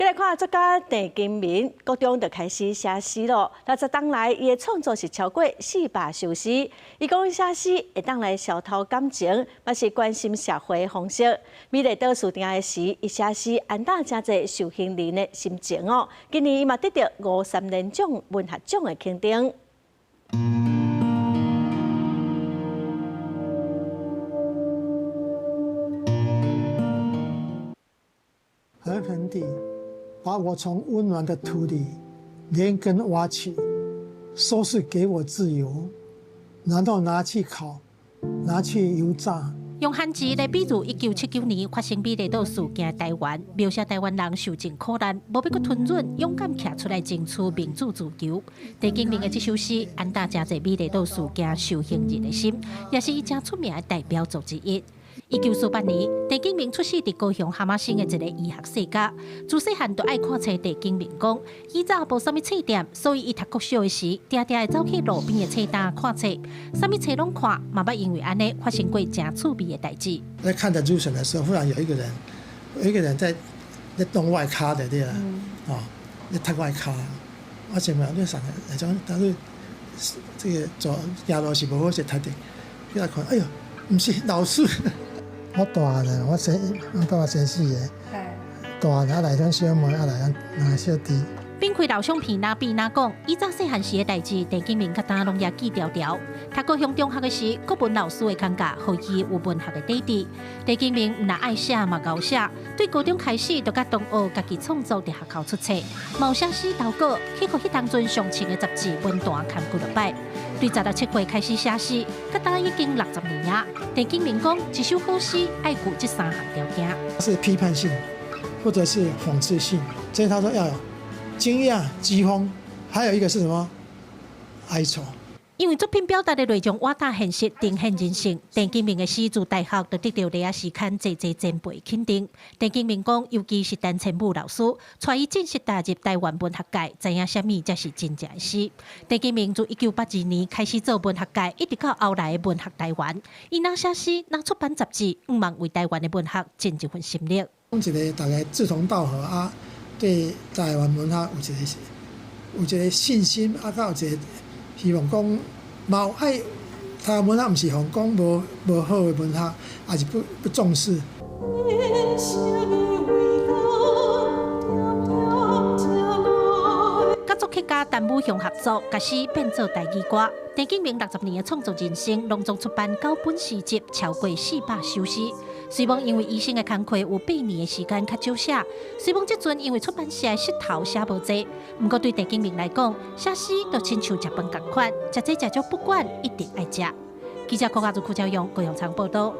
再来看作家郑金明，高中就开始写诗咯。60当来，伊的创作是超过400首诗。伊讲写诗会当来消透感情，嘛是关心社会的方式。美丽岛树顶的诗，伊写诗安打真侪受幸人的心情哦。今年伊嘛得到53年奖文学奖的肯定。狠狠地把我从温暖的土里连根挖起，说是给我自由，然后拿去烤，拿去油炸。用汉字来比喻1979年发生美丽岛事件的台湾，描写台湾人受尽苦难，无要搁吞忍，勇敢站出来争取民主自由。郑金明的这首诗，安打真侪美丽岛事件受刑人的心，也是伊真出名的代表作之一。1948年，郑金明出世伫高雄蛤蟆星的一个医学世家。自细汉就爱看册，郑金明讲，以早无啥物册店，所以伊读国小的时，常常会走去路边的册摊看册，啥物册拢看，嘛捌因为安尼发生过真趣味的代志。在看得入神的时候，忽然有一个人在动外卡的对啊，在踢外卡，我前面你上来种，但是这个走行路是无好势踢的，起来看，哎呦，唔是老师。我大了，我爸爸先死的，大了来种小妹，来种小弟。并开老相片哪比哪讲，以早细汉时的代志，郑金明甲当拢也记条条。读高雄中学的时，国文老师的感觉，互伊有文学的底底。郑金明唔但爱写嘛搞写，对高中开始就甲同学家己创作伫学校出册，冒写诗投稿，去互迄当阵上清的杂志《文坛》看几落摆。对17岁开始写诗，甲当已经60年啊。郑金明讲，一首好诗爱具这3项条件：是批判性，或者是讽刺性。所以他说要有惊讶、讥讽，还有一个是什么？哀愁。因为作品表达的内容瓦大现实、呈现人性，郑金明的诗自大学就得到历史期刊侪前辈肯定。郑金明讲，尤其是陈千武老师，带伊正式踏入台湾文学界，知影什么才是真正的诗。郑金明自1982年开始做文学界，一直到后来的文学台湾，伊哪写诗、哪出版杂志，毋茫为台湾的文学尽一份心力。讲一个大家志同道合啊，对台湾文学有一个信心啊，甲有一个希望讲，嘛有爱台湾文学，毋是讲无好的文学，也是不重视。甲作曲家陈武雄合作，把诗变做台语歌。郑金明60年的创作人生，隆重出版9本诗集，超过400首诗。虽然因为医生的工课有8年的时间较少写，虽然这阵因为出版社的势头写无济，不过对郑金明来讲，写诗就亲像食饭同款，食这食足不管，一定爱食。记者柯家族顾朝阳高雄场报道。